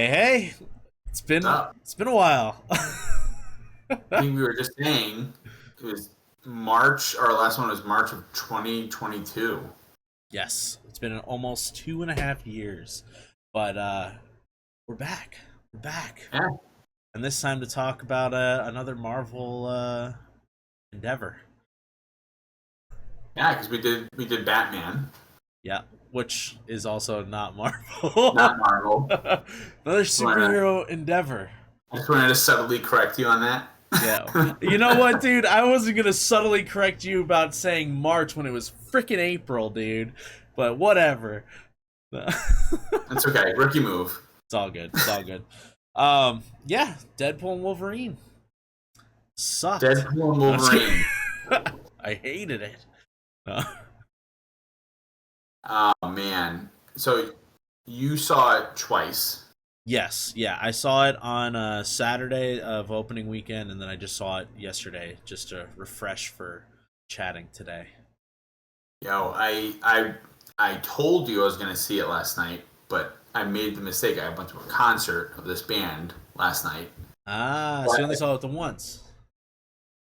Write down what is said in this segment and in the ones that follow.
Hey, it's been Up. it's been a while. I think we were just saying it was March. Our last one was March of 2022. Yes, it's been almost 2.5 years, but we're back. We're back, Yeah, and this time to talk about another Marvel endeavor. yeah, because we did Batman, Yeah, which is also not Marvel. not Marvel. Another Just wanna, superhero endeavor. I just wanted to subtly correct you on that. Yeah, you know what, dude? I wasn't gonna subtly correct you about saying March when it was freaking April, dude. But whatever. That's okay. Rookie move. It's all good. It's all good. Yeah, Deadpool and Wolverine sucked. Deadpool and No, I'm just Wolverine. kidding. I hated it. No. Oh man. So you saw it twice. Yes, yeah, I saw it on Saturday of opening weekend, and then I just saw it yesterday just to refresh for chatting today. Yo, I told you I was gonna see it last night, but I made the mistake. I went to a concert of this band last night. Ah, so you only But saw it the once.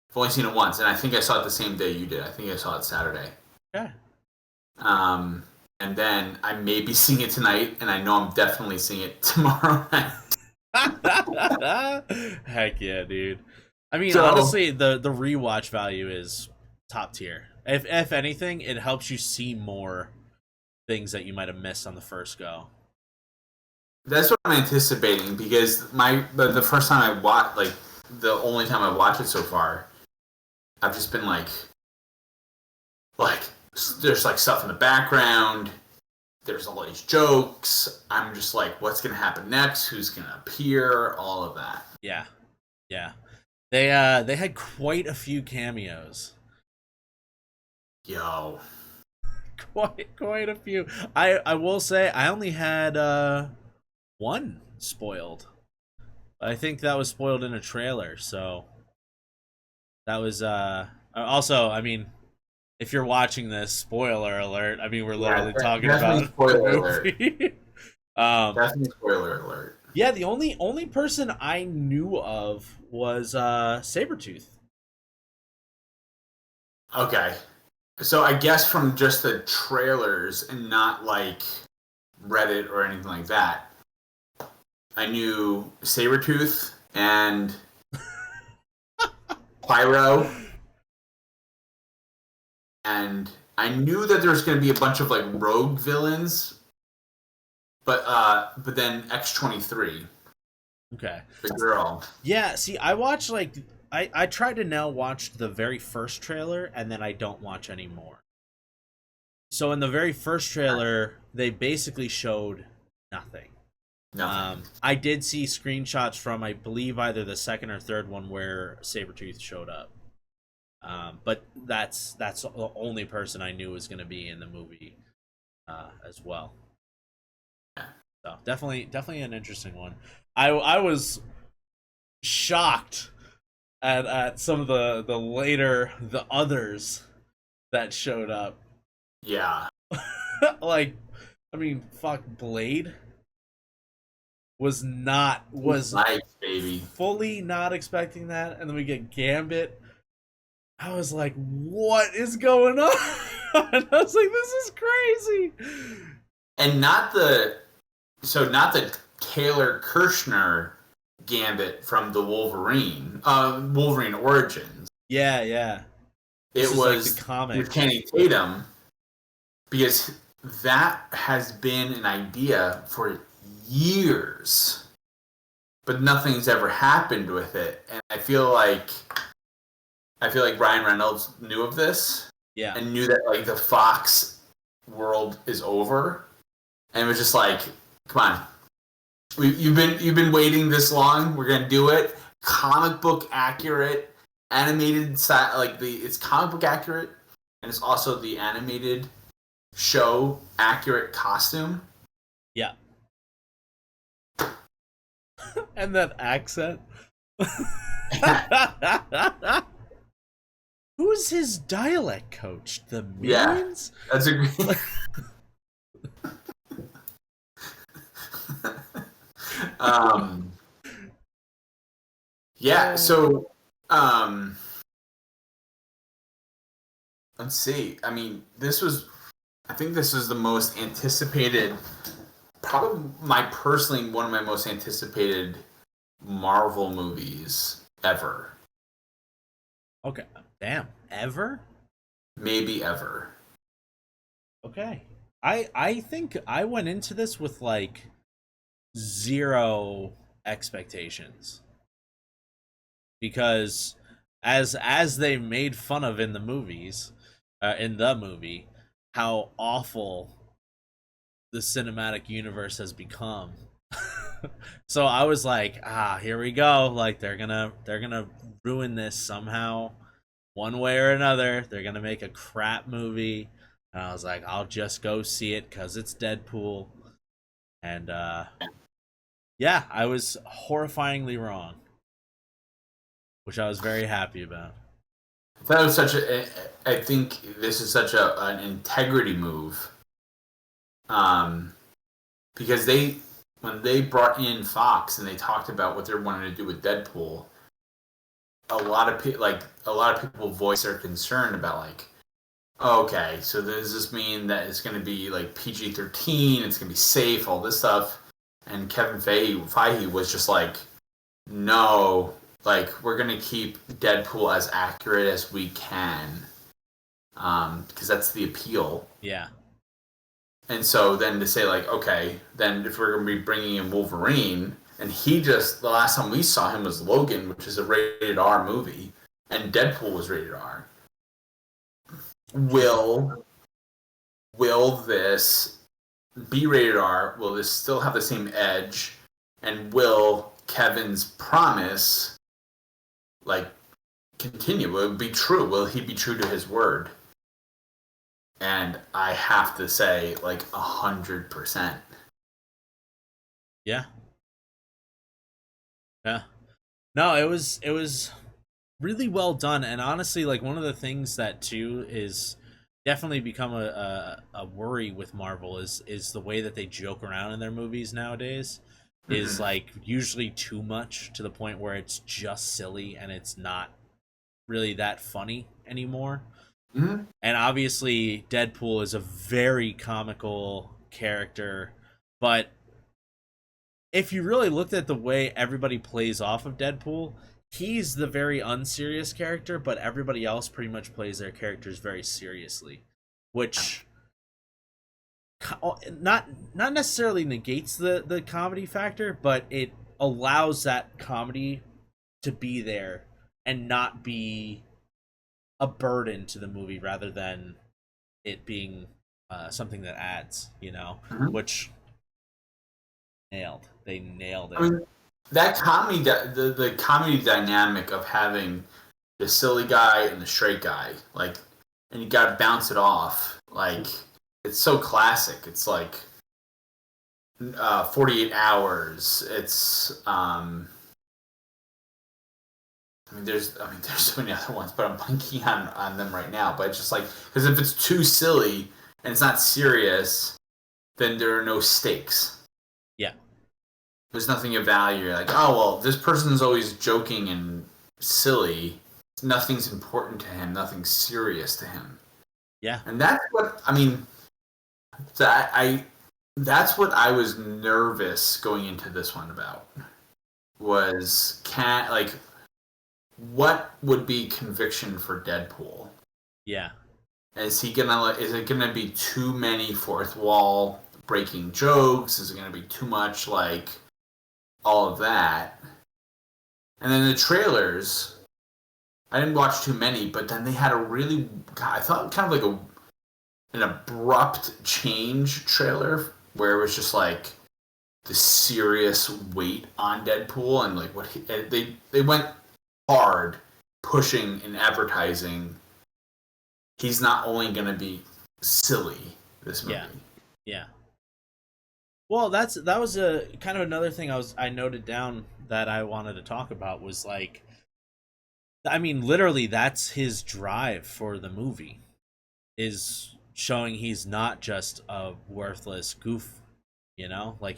I've only seen it once, and I think I saw it the same day you did. I think I saw it Saturday. Okay. Um, and then I may be seeing it tonight, and I know I'm definitely seeing it tomorrow night. Heck yeah, dude. I mean, So honestly, the rewatch value is top tier. If anything, it helps you see more things that you might have missed on the first go. that's what I'm anticipating because the first time I watched, like the only time I watched it so far, I've just been like there's like stuff in the background. There's all these jokes. I'm just like, what's gonna happen next? Who's gonna appear? All of that. Yeah, yeah. They had quite a few cameos. Yo, Quite a few. I will say I only had one spoiled. I think that was spoiled in a trailer, so that was also, I mean, if you're watching this, spoiler alert. I mean, we're yeah, literally talking definitely about the spoiler alert. movie. um Definitely spoiler alert. yeah, the only person I knew of was Sabretooth. Okay, so I guess from just the trailers and not like Reddit or anything like that, I knew Sabretooth and Pyro, and I knew that there was going to be a bunch of like rogue villains, but then X-23, Okay. the girl. Yeah, see, I watched like I try to now watch the very first trailer and then I don't watch anymore. So in the very first trailer, they basically showed nothing. Nothing. I did see screenshots from I believe either the second or third one where Sabretooth showed up. But that's the only person I knew was going to be in the movie as well. So definitely an interesting one. I was shocked at some of the others that showed up. Yeah. Like, I mean, fuck, Blade was Nice, baby. fully not expecting that, and then we get Gambit. I was like, what is going on? I was like, this is crazy. And not the Taylor Kirshner Gambit from the Wolverine Origins. Yeah, yeah. This It is like was the comic. with Kenny Tatum because that has been an idea for years, but nothing's ever happened with it. And I feel like Ryan Reynolds knew of this Yeah. and knew that like the Fox world is over, and was just like, "Come on, you've been waiting this long. We're gonna do it. Comic book accurate, animated style. Like it's comic book accurate, and it's also the animated show accurate costume." Yeah. And that accent. Who's his dialect coach? The Yeah, Minions? that's a great. um, yeah. So, um, let's see. I mean, this was. I think this was the most anticipated. Probably my personally one of my most anticipated Marvel movies ever. Okay. Damn. Ever? Maybe ever. Okay. I think I went into this with like zero expectations because as they made fun of in the movies, in the movie, how awful the cinematic universe has become. So I was like, here we go. Like they're gonna ruin this somehow, one way or another. They're gonna make a crap movie. And I was like, I'll just go see it because it's Deadpool. And yeah, I was horrifyingly wrong, which I was very happy about. That was such a. I think this is such an integrity move. Um, because they when they brought in Fox and they talked about what they wanted to do with Deadpool, a lot of people voiced their concern about like, oh, okay, so does this mean that it's going to be like PG-13? It's going to be safe, all this stuff. And Kevin Feige was just like, no, like we're going to keep Deadpool as accurate as we can, because that's the appeal. Yeah. And so then to say like, okay, then if we're going to be bringing in Wolverine, and the last time we saw him was Logan, which is a rated R movie, and Deadpool was rated R. Will this be rated R? Will this still have the same edge? And will Kevin's promise like continue? Will it be true? Will he be true to his word? And I have to say, like 100%. Yeah. Yeah. No, it was really well done, and honestly, like one of the things that too is definitely become a worry with Marvel is the way that they joke around in their movies nowadays is Mm-hmm. like usually too much to the point where it's just silly and it's not really that funny anymore. Mm-hmm. And obviously Deadpool is a very comical character, but if you really looked at the way everybody plays off of Deadpool, he's the very unserious character, but everybody else pretty much plays their characters very seriously, which not necessarily negates the comedy factor, but it allows that comedy to be there and not be a burden to the movie rather than it being something that adds, Mm-hmm. which nailed. They nailed I it. mean, that comedy, the comedy dynamic of having the silly guy and the straight guy, like, and you got to bounce it off. Like, it's so classic. It's like 48 hours. It's there's so many other ones, but I'm blanking on them right now. But it's just like because if it's too silly and it's not serious, then there are no stakes. Yeah. There's nothing of value. You're like, oh well, this person's always joking and silly. Nothing's important to him. Nothing's serious to him. Yeah. And that's what I mean. That I that's what I was nervous going into this one about was can like what would be conviction for Deadpool? Yeah. Is it gonna be too many fourth wall breaking jokes? Is it gonna be too much like all of that? And then the trailers, I didn't watch too many, but then they had a really I thought kind of like an abrupt change trailer where it was just like the serious weight on Deadpool and like they went hard pushing and advertising he's not only going to be silly this movie. Yeah. Yeah. Well, that was a kind of another thing I noted down that I wanted to talk about was like I mean literally that's his drive for the movie is showing he's not just a worthless goof, like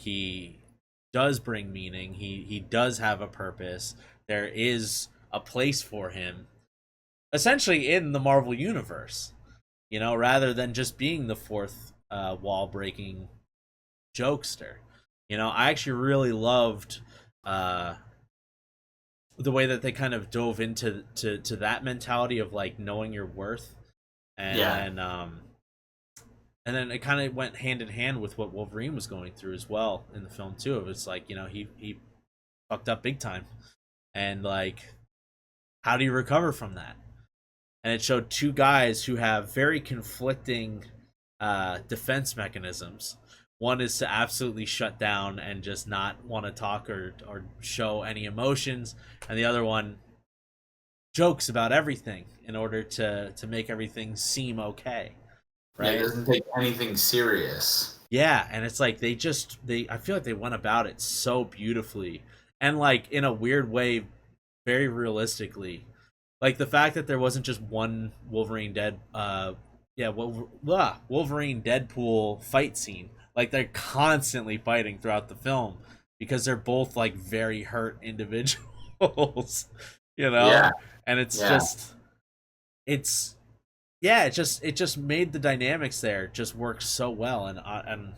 does bring meaning. He does have a purpose. There is a place for him, essentially in the Marvel universe. You know, rather than just being the fourth wall breaking jokester. You know, I actually really loved uh, the way that they kind of dove into to that mentality of like knowing your worth, and Yeah. then it kind of went hand in hand with what Wolverine was going through as well in the film too. It was like, you know, he fucked up big time, and like, how do you recover from that? And it showed two guys who have very conflicting defense mechanisms. One is to absolutely shut down and just not want to talk or show any emotions, and the other one jokes about everything in order to make everything seem okay, Yeah, it right? doesn't take anything serious. Yeah, and it's like they I feel like they went about it so beautifully, and like in a weird way, very realistically. Like the fact that there wasn't just one Wolverine Deadpool fight scene. Like they're constantly fighting throughout the film because they're both like very hurt individuals, you know? Yeah, And it's yeah. just it's yeah, it just made the dynamics there just work so well, and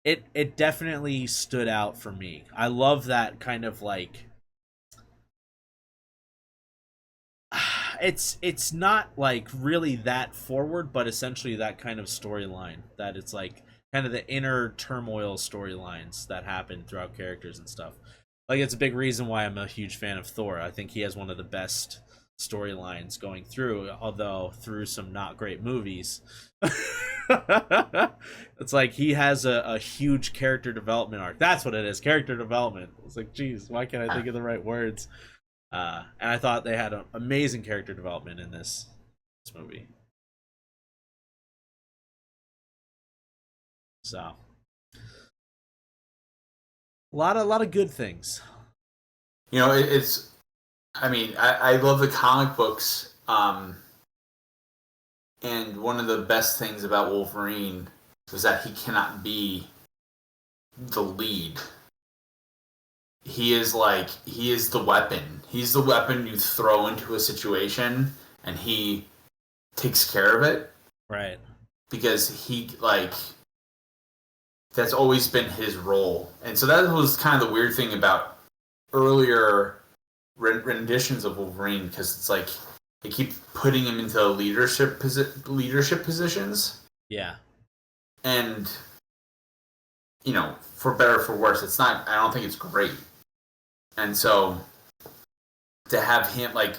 it definitely stood out for me. I love that kind of like it's not like really that forward, but essentially that kind of storyline that it's like kind of the inner turmoil storylines that happen throughout characters and stuff. Like it's a big reason why I'm a huge fan of Thor. I think he has one of the best storylines going through, although through some not great movies. It's like he has a huge character development arc. That's what it is, character development. It's like, geez, why can't I think of the right words? And I thought they had an amazing character development in this movie. So a lot of good things. You know, it's. I mean, I love the comic books. And one of the best things about Wolverine was that he cannot be the lead. He is the weapon. He's the weapon you throw into a situation, and he takes care of it Right. because he like that's always been his role. And so that was kind of the weird thing about earlier renditions of Wolverine, because it's like they keep putting him into leadership positions, Yeah. and you know, for better or for worse, it's not. I don't think it's great. And so to have him like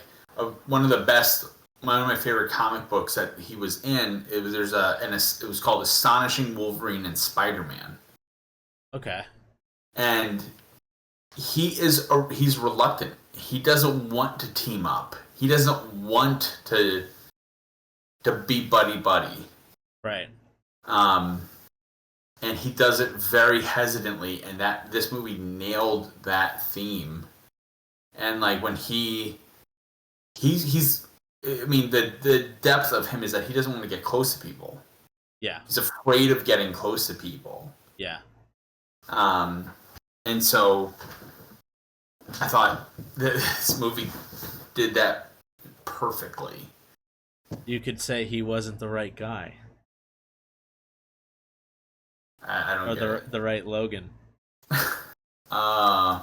one of my favorite comic books that he was in, it was called Astonishing Wolverine and Spider-Man, Okay. and he's reluctant. He doesn't want to team up. He doesn't want to be buddy buddy. Right. Um, and he does it very hesitantly, and that this movie nailed that theme. And like when he's I mean the depth of him is that he doesn't want to get close to people. Yeah. He's afraid of getting close to people. Yeah. Um, and so I thought this movie did that perfectly. You could say he wasn't the right guy. I don't Or get the it. the right Logan. Uh,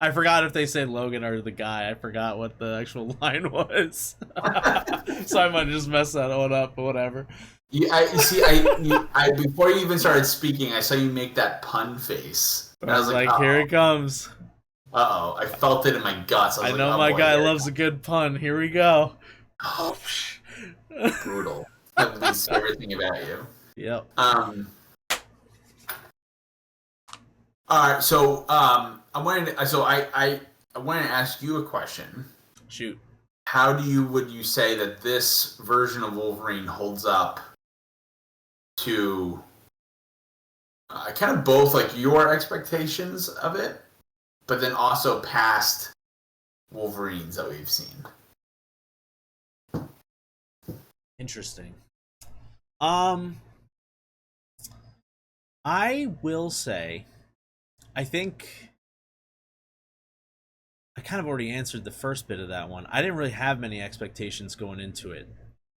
I forgot if they say Logan or the guy. I forgot what the actual line was. So I might just mess that one up, but whatever. I before you even started speaking, I saw you make that pun face, and I was like, uh here it comes. oh, I felt it in my guts. I was I like, know oh my boy, guy here it loves a good pun. Here we go. comes. Brutal. That means everything about you. Yep. All right, so I wanted to ask you a question. Shoot. How would you say that this version of Wolverine holds up to kind of both like your expectations of it, but then also past Wolverines that we've seen? Interesting. I will say I think I kind of already answered the first bit of that one. I didn't really have many expectations going into it,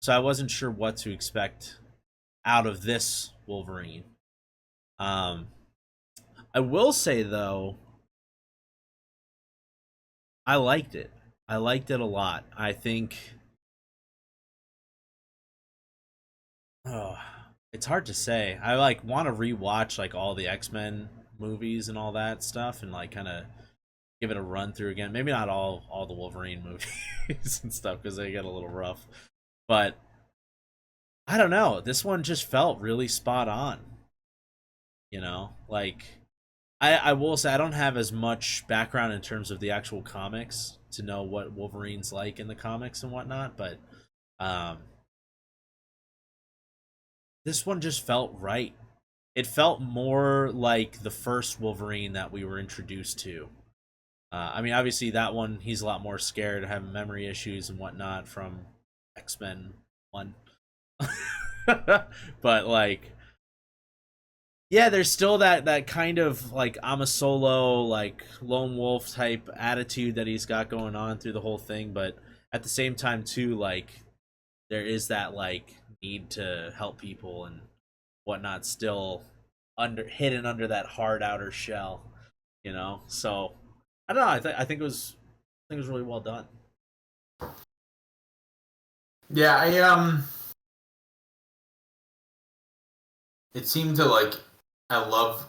so I wasn't sure what to expect out of this Wolverine. Um, I will say though, I liked it. I liked it a lot. I think. Oh, it's hard to say. I like want to rewatch like all the X-Men movies and all that stuff, and like kind of give it a run through again. Maybe not all the Wolverine movies and stuff because they get a little rough, but I don't know. This one just felt really spot on. Like I will say I don't have as much background in terms of the actual comics to know what Wolverine's like in the comics and whatnot, but um, this one just felt right. It felt more like the first Wolverine that we were introduced to. I mean, obviously that one he's a lot more scared, having memory issues and whatnot from X-Men 1. But like, yeah, there's still that kind of like I'm a solo, like lone wolf type attitude that he's got going on through the whole thing, but at the same time too, like there is that like need to help people and whatnot still hidden under that hard outer shell. So I don't know. I think it was really well done. Yeah, it seemed to like I love.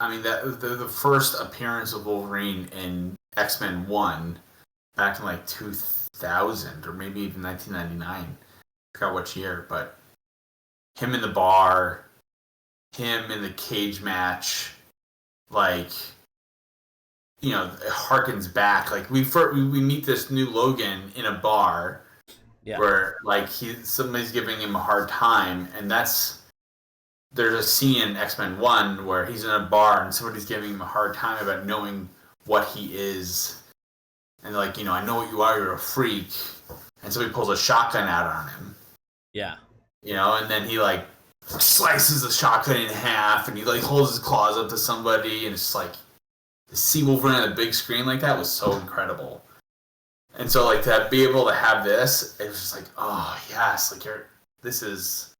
I mean that the first appearance of Wolverine in X-Men 1 back in like 2000 or maybe even 1999. I forgot which year, but him in the bar, him in the cage match, like it harkens back. Like we meet this new Logan in a bar, Yeah. where like somebody's giving him a hard time, and there's a scene in X-Men 1 where he's in a bar and somebody's giving him a hard time about knowing what he is, and like I know what you are, you're a freak, and somebody pulls a shotgun out on him. Yeah. And then he like slices the shotgun in half, and he like holds his claws up to somebody, and it's just like to see Wolverine on the big screen like that was so incredible. And so like to be able to have this, it was just like, oh yes, like this is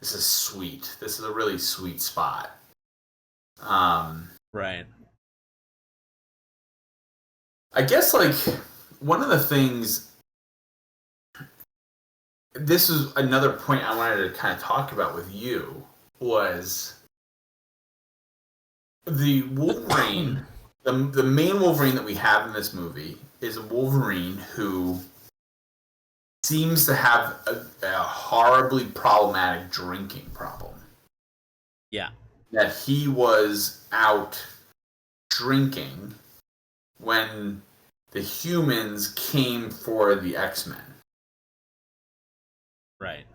sweet. This is a really sweet spot. Right. I guess like one of the things. This is another point I wanted to kind of talk about with you was the Wolverine. The main Wolverine that we have in this movie is a Wolverine who seems to have a horribly problematic drinking problem. Yeah. That he was out drinking when the humans came for the X-Men. Right.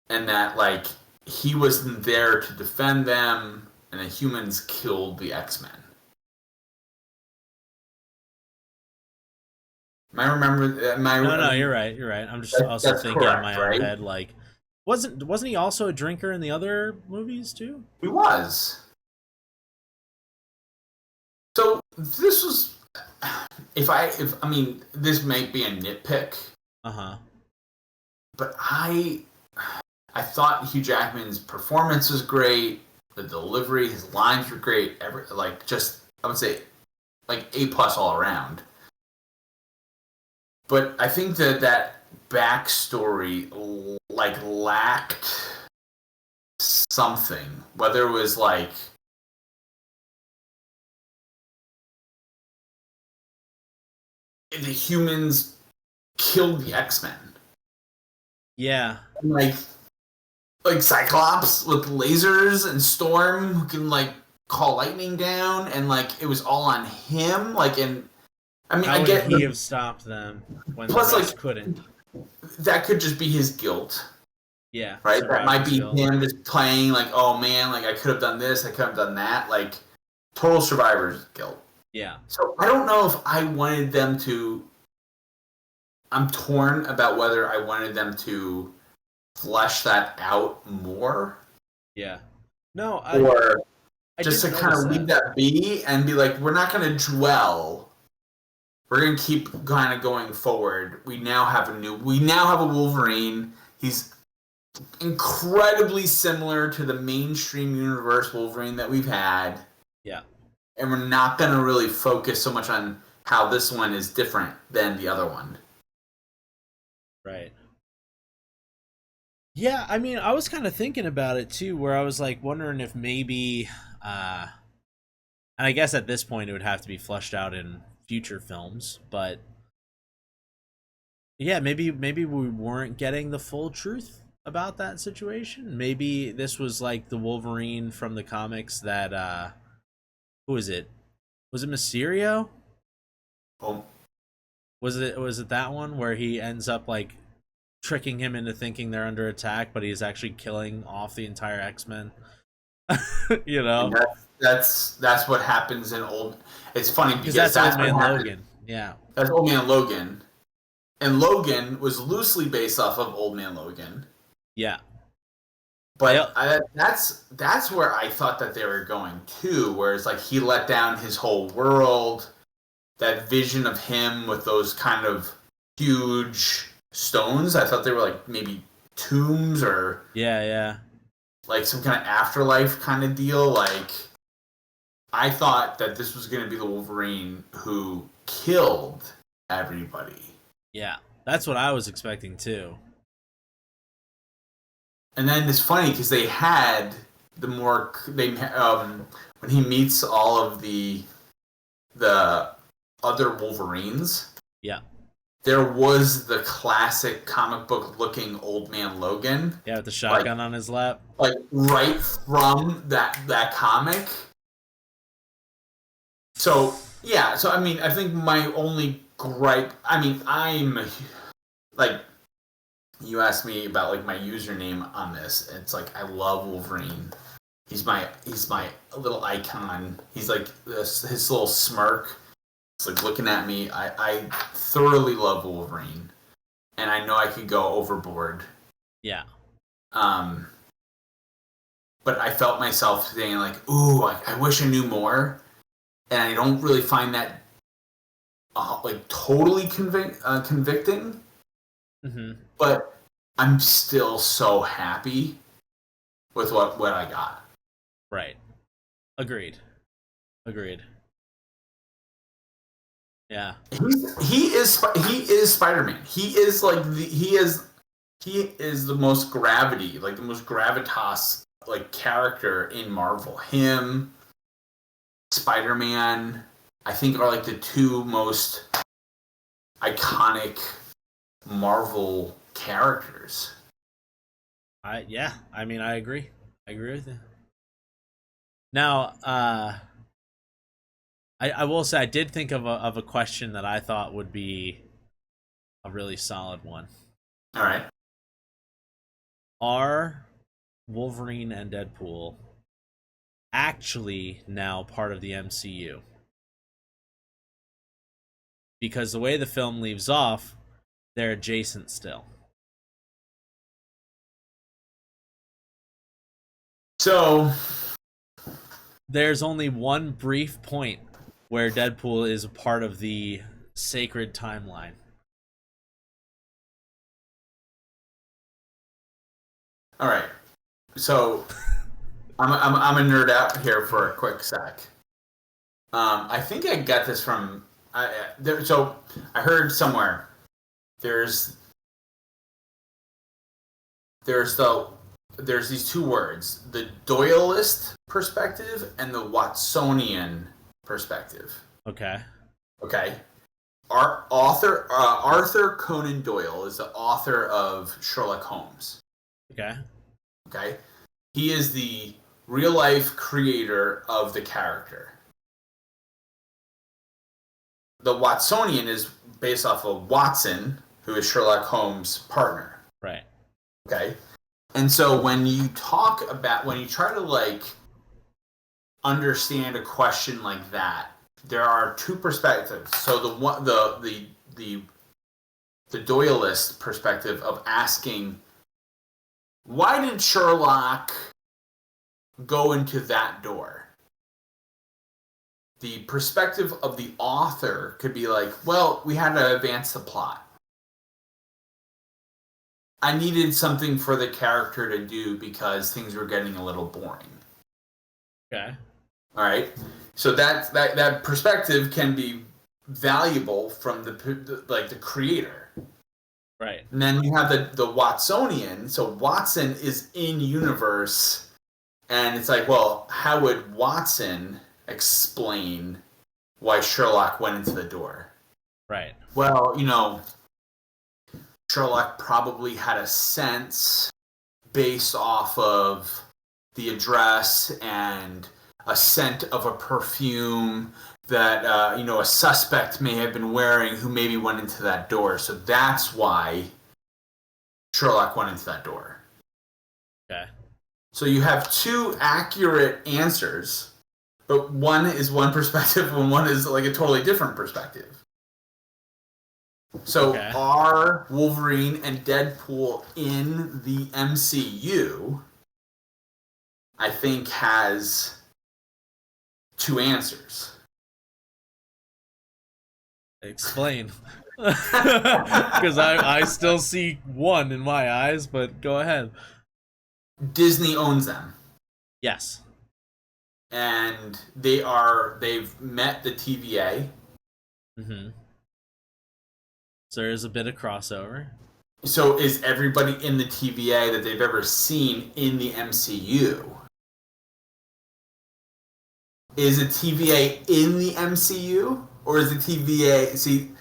And that like he wasn't there to defend them, and the humans killed the X-Men. No, you're right. You're right. I'm just also that's thinking correct, in my right? own head, like, wasn't he also a drinker in the other movies too? He was. So this was, if I mean, this might be a nitpick. Uh-huh. But I thought Hugh Jackman's performance was great. The delivery, his lines were great. I would say, like A+ all around. But I think that backstory like lacked something. Whether it was like the humans killed the X-Men. Yeah. Like Cyclops with lasers and Storm who can like call lightning down, and like it was all on him. Like, and I mean, How I would get he have stopped them when plus the rest like couldn't? that could just be his guilt, Yeah. right? That might be guilt. him just playing like, oh man, like I could have done this, I could have done that, like total survivor's guilt. Yeah. So I don't know if I wanted them to. I'm torn about whether I wanted them to flesh that out more. Yeah. No, I just did to kind notice of leave that. that be and be like, we're not going to dwell. We're going to keep kind of going forward. We now have a Wolverine. He's incredibly similar to the mainstream universe Wolverine that we've had. Yeah. And we're not going to really focus so much on how this one is different than the other one. Right. Yeah, I mean, I was kind of thinking about it too, where I was like wondering if maybe, and I guess at this point it would have to be fleshed out in future films, but yeah, maybe we weren't getting the full truth about that situation. Maybe this was like the Wolverine from the comics that who is it? Was it Mysterio? Oh, Was it that one where he ends up like tricking him into thinking they're under attack, but he's actually killing off the entire X-Men? You and know? that's what happens in old. It's funny Because because that's Old that's what Man happened. Logan. Yeah. That's Old Man Logan, and Logan was loosely based off of Old Man Logan. Yeah. But that's where I thought that they were going too, where it's like he let down his whole world. That vision of him with those kind of huge stones, I thought they were like maybe tombs or yeah. like some kind of afterlife kind of deal. Like, I thought that this was going to be the Wolverine who killed everybody. Yeah. That's what I was expecting too. And then it's funny because they had when he meets all of the other Wolverines, Yeah. there was the classic comic book looking Old Man Logan. Yeah, with the shotgun on his lap. Like right from that comic. So yeah, so I mean, I think my only gripe. I mean, like, you asked me about like my username on this. It's like I love Wolverine. He's my little icon. He's like his little smirk. It's like looking at me. I thoroughly love Wolverine, and I know I could go overboard. Yeah. But I felt myself saying like, "Ooh, I wish I knew more," and I don't really find that like totally convicting. Mm-hmm. But I'm still so happy with what I got. Right. Agreed. Yeah. He is Spider-Man. He is like he is the most gravity, like the most gravitas like character in Marvel. Him, Spider-Man, I think are like the two most iconic Marvel characters. I mean, I agree. I agree with you. Now, I will say I did think of a question that I thought would be a really solid one. All right. Are Wolverine and Deadpool actually now part of the MCU? Because the way the film leaves off, they're adjacent still. So There's only one brief point where Deadpool is a part of the sacred timeline. all right. So I'm a nerd out here for a quick sec. I think I got this from so I heard somewhere there's there's these two words, the Doyleist perspective and the Watsonian perspective. Okay. Okay. Our author Arthur Conan Doyle is the author of Sherlock Holmes. Okay. Okay. He is the real life creator of the character. The Watsonian is based off of Watson, who is Sherlock Holmes' partner. Right. Okay. And so when you try to like understand a question like that, there are two perspectives. So the Doyleist perspective of asking, why did Sherlock go into that door? the perspective of the author could be like, well, we had to advance the plot. I needed something for the character to do because things were getting a little boring. Okay. All right. So that perspective can be valuable from the creator. Right. And then you have the Watsonian. So Watson is in universe, and it's like, well, how would Watson explain why Sherlock went into the door? Right. Well, Sherlock probably had a sense based off of the address and a scent of a perfume that a suspect may have been wearing who maybe went into that door. So that's why Sherlock went into that door. Okay. So you have two accurate answers, but one is one perspective and one is like a totally different perspective. So are Wolverine and Deadpool in the MCU, I think, has two answers. Explain. Because I still see one in my eyes, but go ahead. Disney owns them. Yes. And they've met the TVA. Mm-hmm. So there is a bit of crossover. So is everybody in the TVA that they've ever seen in the MCU? Is the TVA in the MCU? Or is the TVA... See...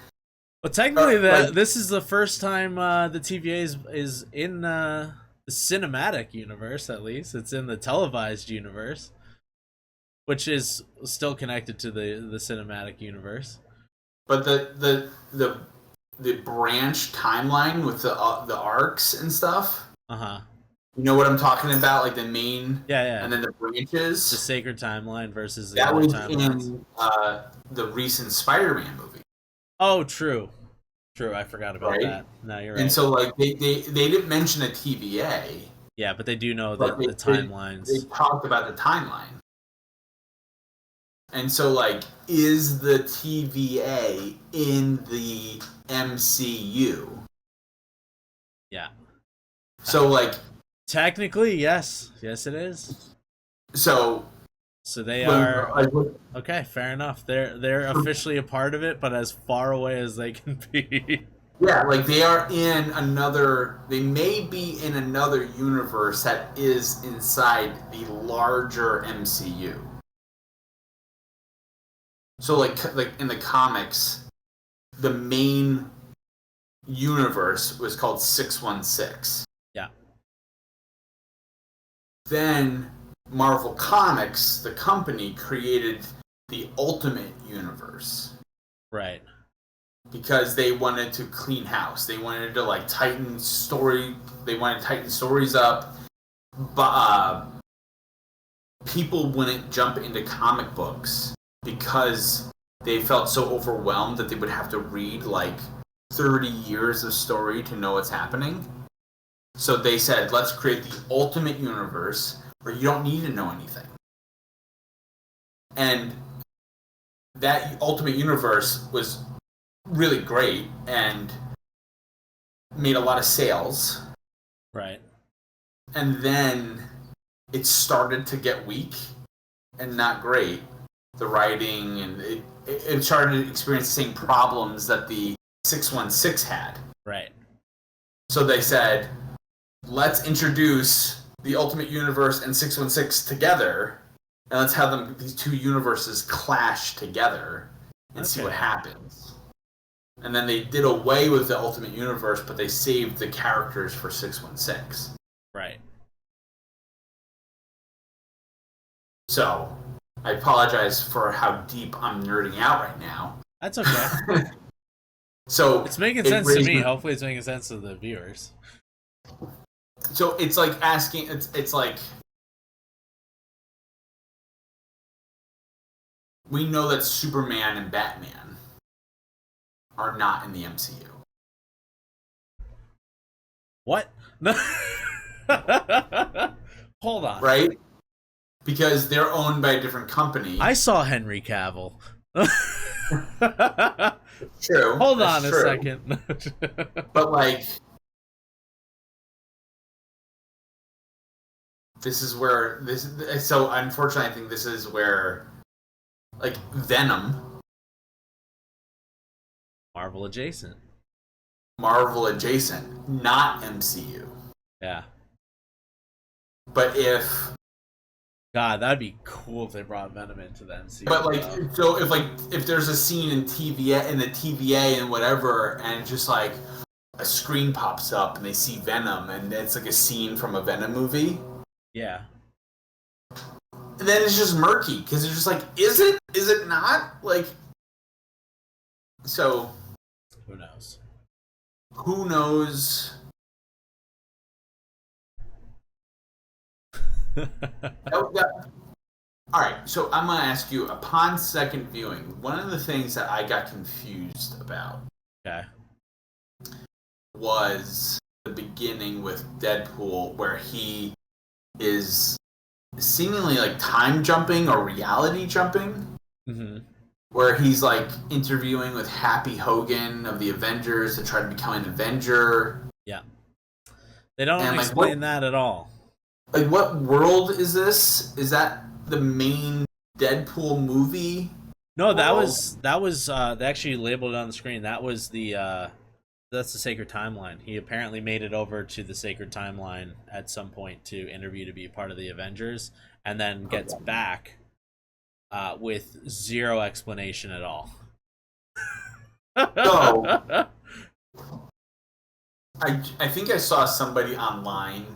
Well, technically, this is the first time the TVA is in the cinematic universe, at least. It's in the televised universe, which is still connected to the cinematic universe. But the branch timeline with the arcs and stuff. Uh-huh. You know what I'm talking about? Like the main, yeah, and then the branches. The sacred timeline versus the that other was timelines. In the recent Spider-Man movie. Oh, true. I forgot about that. No, you're right. And so, like, they didn't mention a TVA. Yeah, but they do know the timelines. They talked about the timeline. And so, like, is the TVA in the MCU? Yeah. So, like... Technically, yes. Yes, it is. So they are... Okay, fair enough. They're officially a part of it, but as far away as they can be. Yeah, like, they are in another... They may be in another universe that is inside the larger MCU. So, like in the comics, the main universe was called 616. Yeah. Then Marvel Comics, the company, created the Ultimate Universe. Right. Because they wanted to clean house. They wanted to, like, tighten stories up. But people wouldn't jump into comic books because they felt so overwhelmed that they would have to read, like, 30 years of story to know what's happening. So they said, let's create the Ultimate Universe where you don't need to know anything. And that Ultimate Universe was really great and made a lot of sales. Right. And then it started to get weak and not great. The writing, and it started to experience the same problems that the 616 had. Right. So they said, let's introduce the Ultimate Universe and 616 together, and let's have these two universes clash together and see what happens. And then they did away with the Ultimate Universe, but they saved the characters for 616. Right. So, I apologize for how deep I'm nerding out right now. That's okay. So it's making sense to me. Hopefully it's making sense to the viewers. So it's like asking, it's like, we know that Superman and Batman are not in the MCU. What? Hold on. Right? because they're owned by a different company. I saw Henry Cavill. True. Hold That's on true. a second. But like, this is where this. So unfortunately, I think this is where, like, Venom, Marvel adjacent. Marvel adjacent, not MCU. Yeah. But if that'd be cool if they brought Venom into the MCU. But like, so if there's a scene in the TVA and whatever, and it's just like a screen pops up and they see Venom, and it's like a scene from a Venom movie. Yeah. And then it's just murky because it's just like, is it? Is it not? Like, so who knows? Who knows? All right, so I'm gonna ask you. Upon second viewing, one of the things that I got confused about was the beginning with Deadpool, where he is seemingly like time jumping or reality jumping, where he's like interviewing with Happy Hogan of the Avengers to try to become an Avenger. Yeah, they don't explain that at all. Like, what world is this? Is that the main Deadpool movie? No, that was they actually labeled it on the screen. That was that's the Sacred Timeline. He apparently made it over to the Sacred Timeline at some point to interview to be a part of the Avengers, and then gets back with zero explanation at all. So, I think I saw somebody online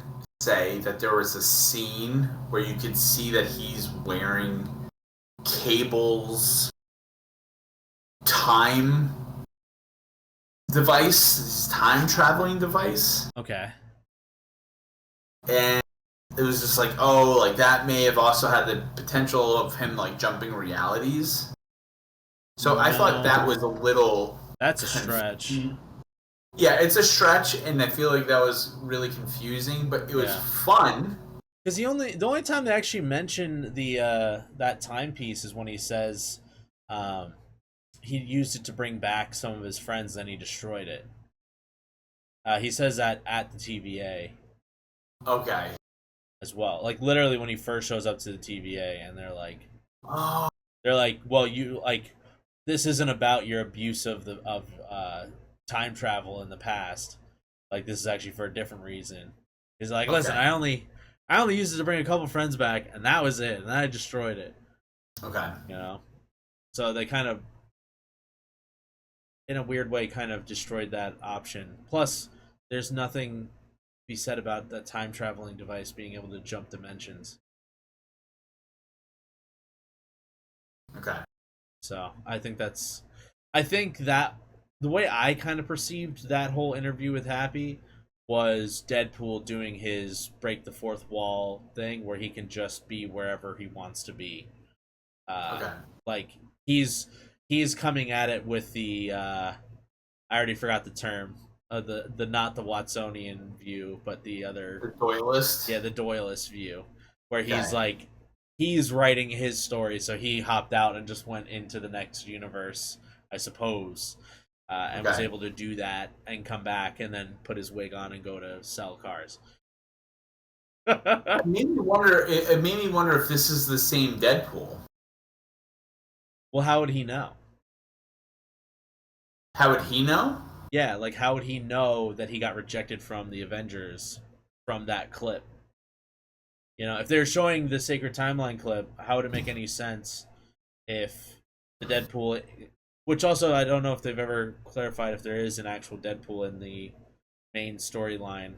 say that there was a scene where you could see that he's wearing Cable's time device, his time traveling device. Okay. And it was just like, oh, like that may have also had the potential of him like jumping realities. So I thought that was a little... That's a stretch. Yeah, it's a stretch, and I feel like that was really confusing, but it was fun. Because the only time they actually mention the that timepiece is when he says he used it to bring back some of his friends, then he destroyed it. He says that at the TVA. Okay. As well, like literally when he first shows up to the TVA, and they're like, well, you like, this isn't about your abuse of time travel in the past. Like, this is actually for a different reason. He's like, listen, I only used it to bring a couple friends back, and that was it, and I destroyed it. Okay. You know, so they kind of, in a weird way, kind of destroyed that option. Plus, there's nothing to be said about that time traveling device being able to jump dimensions. Okay. So I think that the way I kind of perceived that whole interview with Happy was Deadpool doing his break the fourth wall thing, where he can just be wherever he wants to be. Like he's coming at it with the I already forgot the term, the not the Watsonian view, but the other, the Doyleist. Yeah, the Doyleist view, where he's like, he's writing his story, so he hopped out and just went into the next universe, I suppose. And was able to do that and come back and then put his wig on and go to sell cars. It made me wonder if this is the same Deadpool. Well, how would he know? How would he know? Yeah, like how would he know that he got rejected from the Avengers from that clip? You know, if they're showing the Sacred Timeline clip, how would it make any sense if the Deadpool... Which also, I don't know if they've ever clarified if there is an actual Deadpool in the main storyline.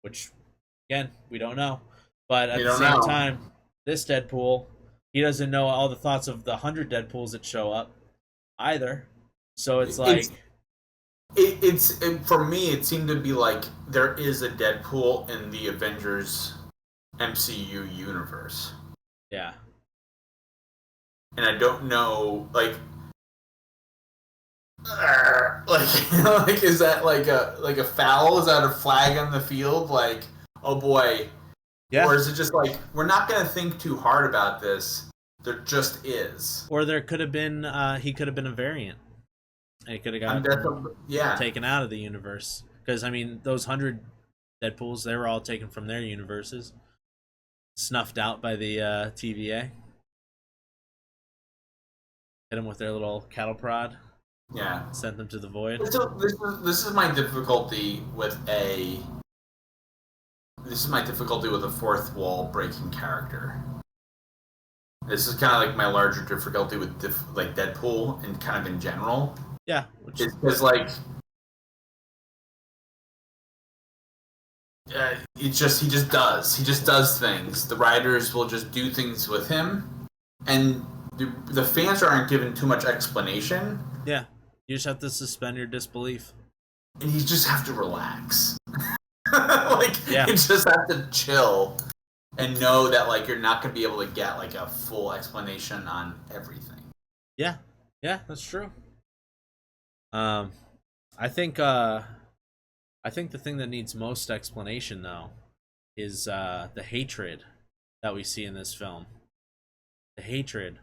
Which, again, we don't know. But at the same time, this Deadpool, he doesn't know all the thoughts of the 100 Deadpools that show up either. So it's like... For me, it seemed to be like there is a Deadpool in the Avengers MCU universe. Yeah. And I don't know, like, is that like a foul? Is that a flag on the field? Like, oh boy, Yeah. Or is it just like, we're not going to think too hard about this? There just is. Or there could have been, he could have been a variant. And he could have gotten taken out of the universe. Because, I mean, those 100 Deadpools, they were all taken from their universes. Snuffed out by the TVA. Hit them with their little cattle prod. Yeah. Sent them to the void. This is my difficulty with a fourth wall breaking character. This is kind of like my larger difficulty with like Deadpool and kind of in general. Yeah, it's because like he just does things. The writers will just do things with him, and the fans aren't given too much explanation. Yeah, you just have to suspend your disbelief, and you just have to relax. You just have to chill and know that like you're not going to be able to get like a full explanation on everything. Yeah, that's true. I think the thing that needs most explanation though is the hatred that we see in this film. The hatred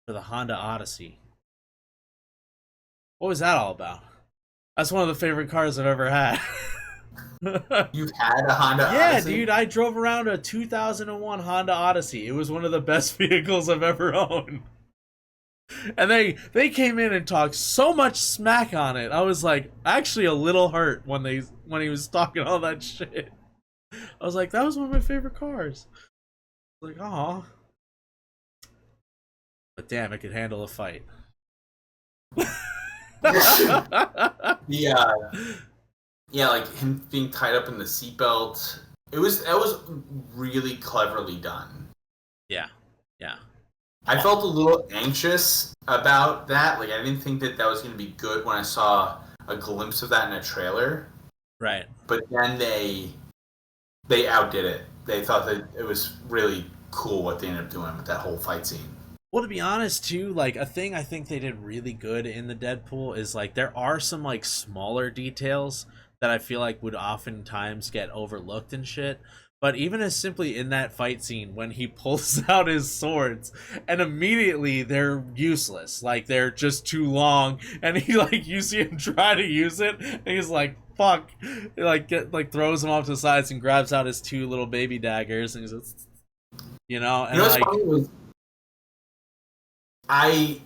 for the Honda Odyssey. What was that all about? That's one of the favorite cars I've ever had. You've had a Honda Odyssey? Yeah, dude, I drove around a 2001 Honda Odyssey. It was one of the best vehicles I've ever owned. And they came in and talked so much smack on it. I was like, actually a little hurt when he was talking all that shit. I was like, that was one of my favorite cars. Like, aw. But damn, it could handle a fight. Yeah, like him being tied up in the seatbelt. That was really cleverly done. Yeah. I felt a little anxious about that. Like, I didn't think that was going to be good when I saw a glimpse of that in a trailer. Right. But then they outdid it. They thought that it was really cool what they ended up doing with that whole fight scene. Well, to be honest, too, like, a thing I think they did really good in the Deadpool is, like, there are some, like, smaller details that I feel like would oftentimes get overlooked and shit. But even as simply in that fight scene when he pulls out his swords and immediately they're useless. Like, they're just too long. And he, like, you see him try to use it and he's like, fuck. He, like, throws them off to the sides and grabs out his two little baby daggers and he's like, you know? And, what's funny was I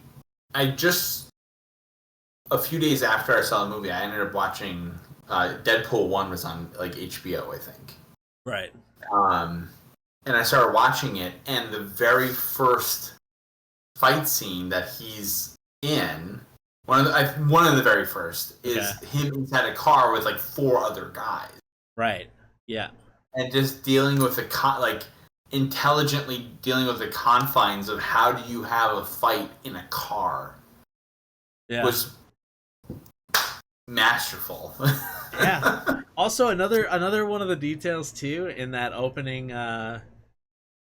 just, a few days after I saw the movie, I ended up watching Deadpool 1 was on, like, HBO, I think. Right. And I started watching it, and the very first fight scene that he's in, one of the very first, is him inside a car with like 4 other guys. Right. Yeah. And just dealing with intelligently dealing with the confines of how do you have a fight in a car. Yeah. Was masterful. Yeah. Also, another one of the details too in that opening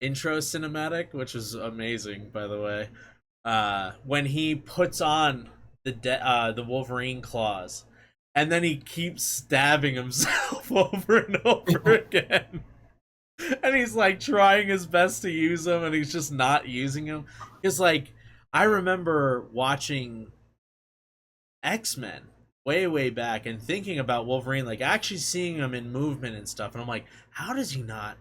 intro cinematic, which was amazing, by the way, when he puts on the Wolverine claws, and then he keeps stabbing himself over and over again, and he's like trying his best to use them, and he's just not using them. It's like, I remember watching X-Men way back and thinking about Wolverine, like actually seeing him in movement and stuff, and I'm like, how does he not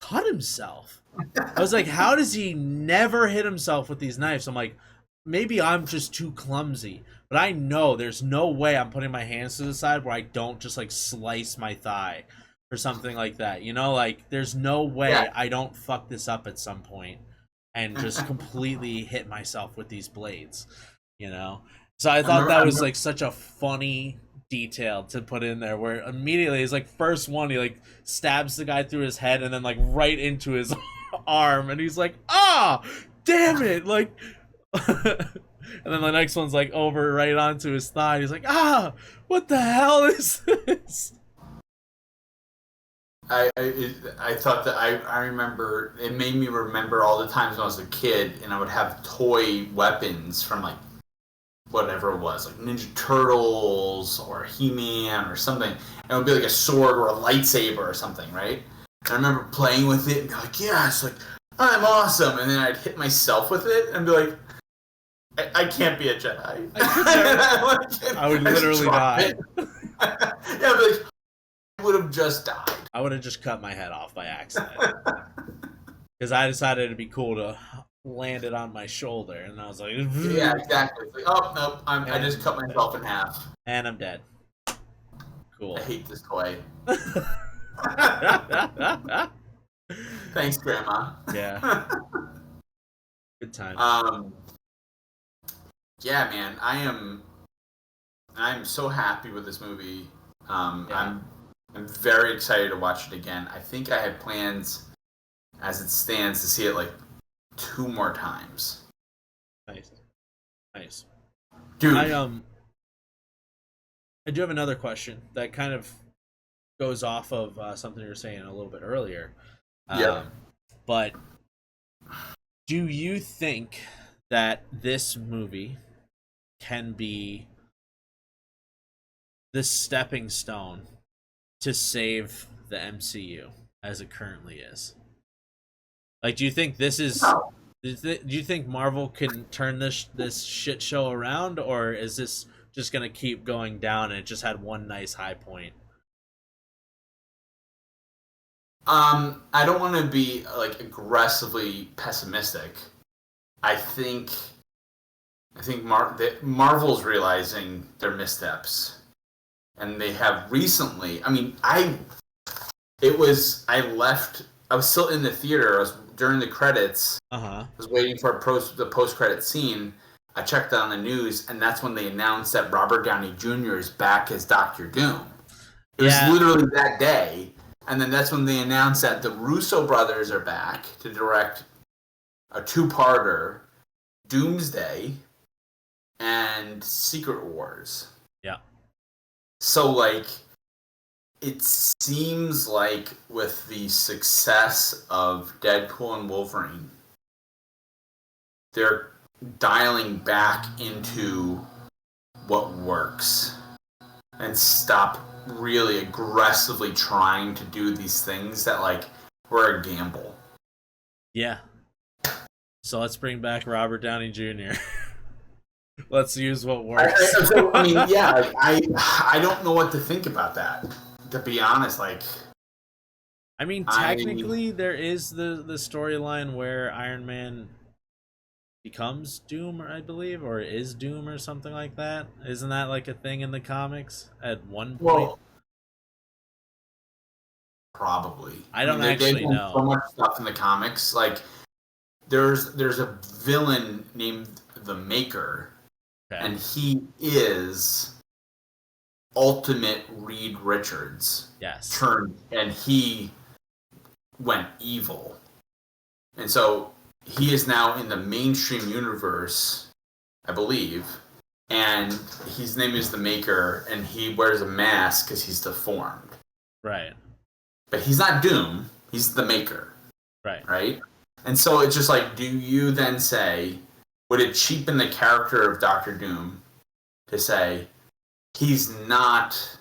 cut himself? I was like, how does he never hit himself with these knives? I'm like, maybe I'm just too clumsy, but I know there's no way I'm putting my hands to the side where I don't just like slice my thigh or something like that, you know? Like, there's no way I don't fuck this up at some point and just completely hit myself with these blades, you know? So I thought that was like such a funny detail to put in there, where immediately it's like first one, he like stabs the guy through his head and then like right into his arm, and he's like, damn it, like and then the next one's like over right onto his thigh. He's like, what the hell is this? I thought that I remember, it made me remember all the times when I was a kid and I would have toy weapons from like whatever it was, like Ninja Turtles or He-Man or something, and it would be like a sword or a lightsaber or something, right? I remember playing with it and be like, yeah, it's like, I'm awesome. And then I'd hit myself with it and be like, I can't be a Jedi. I would literally die. Yeah, but like, I would have just died. I would have just cut my head off by accident. Because I decided it'd be cool to land it on my shoulder. And I was like... Yeah, exactly. Like, oh, nope, I just cut myself in half. And I'm dead. Cool. I hate this toy. Thanks, Grandma. Yeah. Good time. Yeah, man, I'm so happy with this movie. I'm very excited to watch it again. I think I had plans, as it stands, to see it like 2 more times. Nice. Dude, I do have another question that kind of goes off of something you were saying a little bit earlier. Yeah. But do you think that this movie can be the stepping stone to save the MCU as it currently is? Like, do you think this is... No. Do you think Marvel can turn this shit show around, or is this just gonna keep going down and it just had one nice high point? I don't want to be like aggressively pessimistic. I think Marvel's realizing their missteps, and they have recently. I mean, I was still in the theater. I was during the credits. I was waiting for the post-credit scene. I checked on the news, and that's when they announced that Robert Downey Jr. is back as Doctor Doom. It was literally that day, and then that's when they announced that the Russo brothers are back to direct a 2-parter, Doomsday and Secret Wars. Yeah. So, like, it seems like with the success of Deadpool and Wolverine, they're dialing back into what works and stop really aggressively trying to do these things that, like, were a gamble. Yeah. So let's bring back Robert Downey Jr. Let's use what works. I mean, yeah, like, I don't know what to think about that, to be honest. Like, I mean, technically, there is the storyline where Iron Man becomes Doom, I believe, or is Doom or something like that. Isn't that like a thing in the comics at one point? Well, probably. I don't actually know. So much stuff in the comics. Like, there's a villain named the Maker, and he is ultimate Reed Richards. Yes. And he went evil, and so he is now in the mainstream universe, I believe, and his name is the Maker, and he wears a mask because he's deformed. Right. But he's not Doom. He's the Maker. Right. Right? And so it's just like, do you then say, would it cheapen the character of Doctor Doom to say, he's not...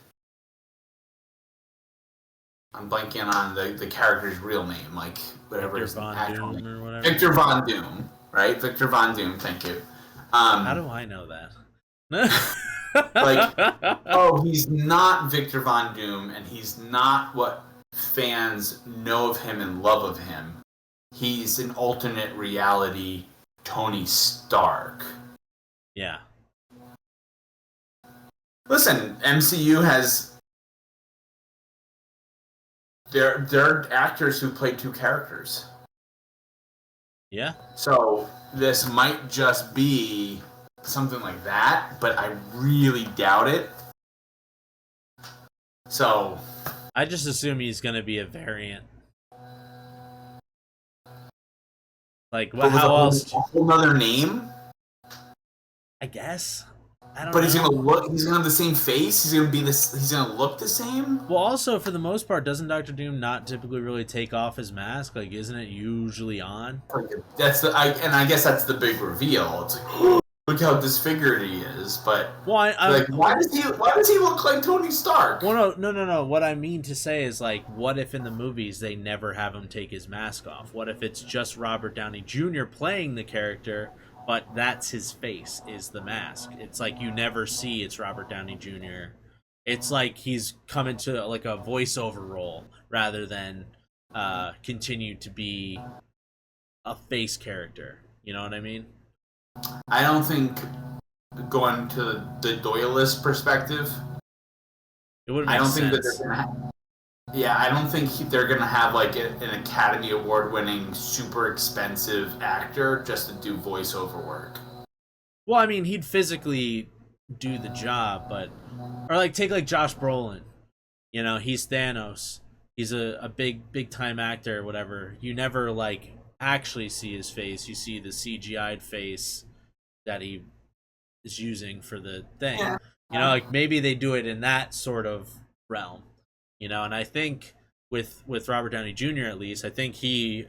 I'm blanking on the character's real name, like whatever his actual name. Or whatever. Victor Von Doom, right? Victor Von Doom, thank you. How do I know that? Like, oh, he's not Victor Von Doom, and he's not what fans know of him and love of him. He's an alternate reality Tony Stark. Yeah. Listen, MCU has... There are actors who play 2 characters. Yeah. So this might just be something like that, but I really doubt it. So I just assume he's going to be a variant. Like, well, how else? A whole other name? I guess. I don't but know. He's gonna have the same face. He's gonna look the same. Well, also for the most part, doesn't Doctor Doom not typically really take off his mask? Like, isn't it usually on? I guess that's the big reveal. It's like, look how disfigured he is. But well, like, why does he look like Tony Stark? Well, no. What I mean to say is, like, what if in the movies they never have him take his mask off? What if it's just Robert Downey Jr. playing the character, but that's his face is the mask? It's like you never see it's Robert Downey Jr. It's like he's come into like a voiceover role rather than continue to be a face character. You know what I mean? I don't think, going to the Doyleist perspective, It would make sense. Think that they're gonna I don't think they're gonna have like an Academy Award-winning, super expensive actor just to do voiceover work. Well, I mean, he'd physically do the job, but or like take like Josh Brolin. You know, he's Thanos. He's a big time actor or whatever. You never like actually see his face. You see the CGI'd face that he is using for the thing. Yeah. You know, like maybe they do it in that sort of realm. You know, and I think with Robert Downey Jr. at least, I think he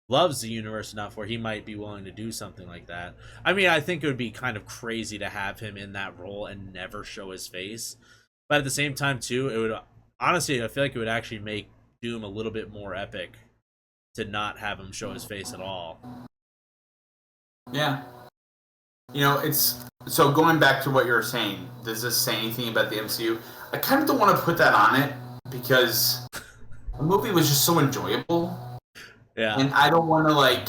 loves the universe enough where he might be willing to do something like that. I mean, I think it would be kind of crazy to have him in that role and never show his face. But at the same time too, it would honestly, I feel like it would actually make Doom a little bit more epic to not have him show his face at all. Yeah. You know, it's so going back to what you were saying, does this say anything about the MCU? I kind of don't want to put that on it because the movie was just so enjoyable. Yeah. And I don't want to like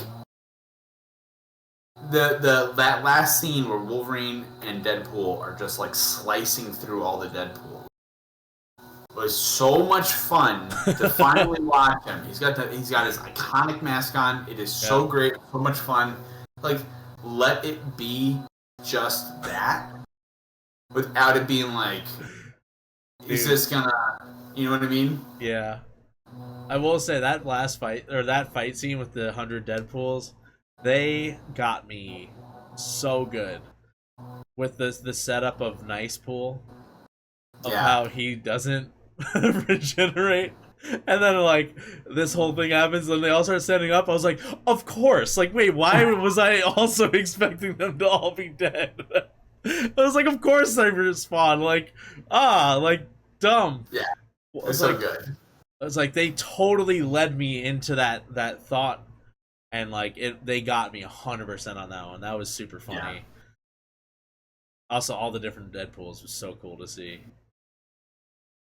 that last scene where Wolverine and Deadpool are just like slicing through all the Deadpool. It was so much fun to finally watch him. He's got his iconic mask on. It is so great, so much fun. Like, let it be just that without it being like, is this gonna, you know what I mean? Yeah. I will say that last fight, or that fight scene with the 100 Deadpools, they got me so good with the setup of Nice Pool, of how he doesn't regenerate, and then like this whole thing happens and they all start standing up. I was like, of course, like wait, why was I also expecting them to all be dead? I was like, of course they respawn, like like dumb. Yeah, it's so like, good. I was like, they totally led me into that thought, and like they got me 100% on that one. That was super funny. Yeah. Also, all the different Deadpools was so cool to see.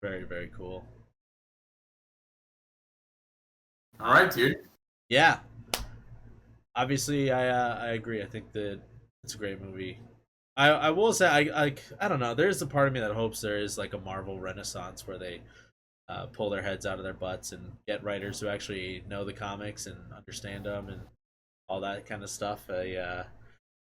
Very, very cool. All right, dude. Yeah. Obviously, I agree. I think that it's a great movie. I will say, I don't know. There's a part of me that hopes there is like a Marvel Renaissance where they pull their heads out of their butts and get writers who actually know the comics and understand them and all that kind of stuff.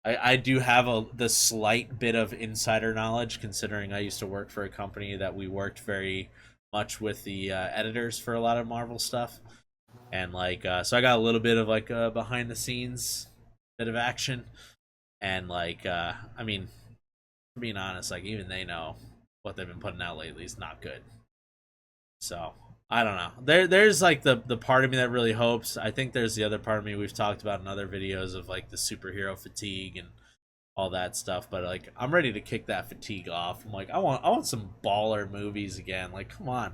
I do have the slight bit of insider knowledge, considering I used to work for a company that we worked very much with the editors for a lot of Marvel stuff, and like so I got a little bit of like behind the scenes bit of action, and like I mean, being honest, like even they know what they've been putting out lately is not good. So I don't know. There's like the part of me that really hopes. I think there's the other part of me we've talked about in other videos of like the superhero fatigue and all that stuff. But like I'm ready to kick that fatigue off. I'm like I want some baller movies again. Like come on,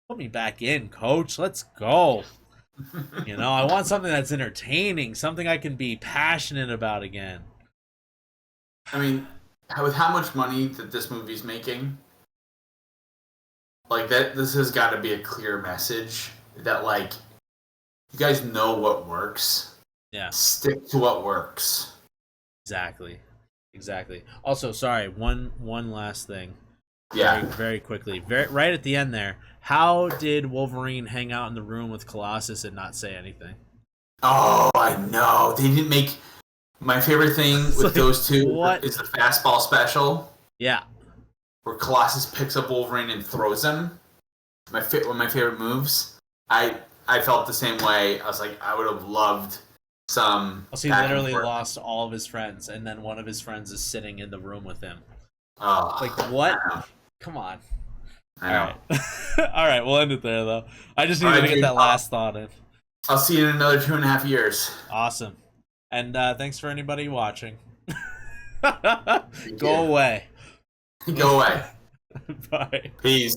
put me back in, coach. Let's go. You know, I want something that's entertaining, something I can be passionate about again. I mean, with how much money that this movie's making, like that, this has got to be a clear message that like you guys know what works. Yeah. Stick to what works. Exactly. Also, sorry, one last thing. Yeah. Very quickly. Right at the end there, how did Wolverine hang out in the room with Colossus and not say anything? Oh, I know. They didn't make my favorite thing with like, those two is the fastball special. Yeah. Where Colossus picks up Wolverine and throws him. One of my favorite moves. I felt the same way. I was like, I would have loved some. So he literally lost all of his friends, and then one of his friends is sitting in the room with him. Oh, like what? Come on. I know. All right, we'll end it there though. I just needed to get that last thought in. I'll see you in another 2.5 years. Awesome. And thanks for anybody watching. Go away. Go away. Bye. Peace.